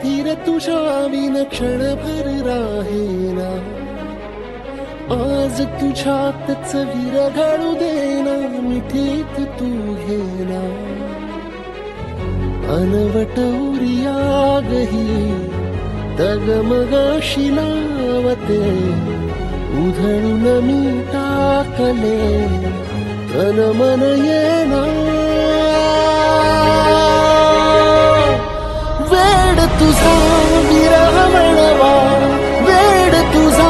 धीर तुझ्या विन क्षणभर राहेना. आज तुझ्यातच विरघळू देना, मिठीत तू घेना. अनवट उरियागही डगमगाशी लावते, उधळून मी टाकले तन मन येना. वेड तुझा विरह म्हणवा, वेड तुझा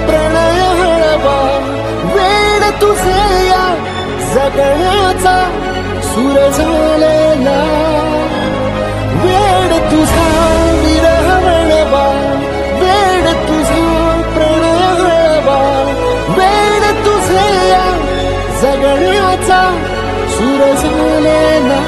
प्रणय हळवा. वेड तुझे या जगण्याचा सूर झालेला. वेड तुझा विरह म्हणवा, वेड तुझा प्रणय हळवा. वेड तुझे या जगण्याचा सूर झालेला.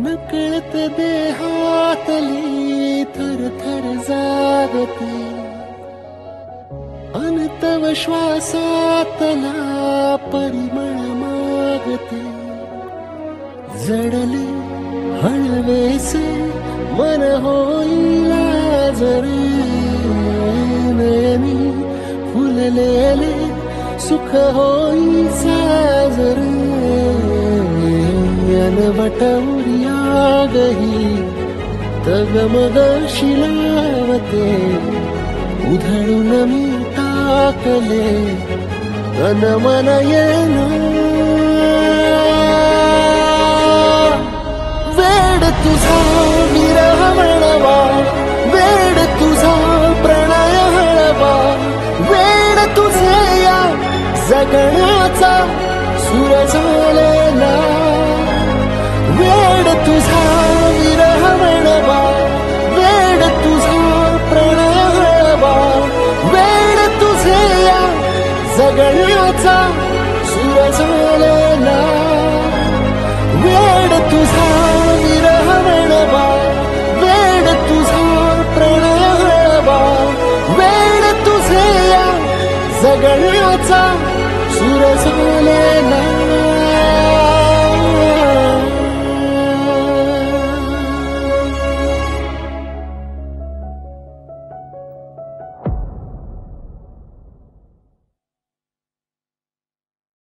नकळत देहातली थर थर जागते, अनतव श्वासातला परिमळ मागते. जडले हळवेसे मन होईल जरे, नयनी फुललेले सुख होई साजरे. अनवट उरियागही डगमगाशी लावते, उधळून मी टाकले तन मन येना. वेड तुझा विरह म्हणवा, वेड तुझा प्रणय हळवा. वेड तुझे या जगण्याचा सूर झालेला. वेड तुझा विरह म्हणवा, वेड तुझा प्रणय हळवा. वेड तुझे या जगण्याचा सूर झालेला. वेड तुझा विरह म्हणवा, वेड तुझा प्रणय हळवा. वेड तुझे या जगण्याचा सूर झालेला.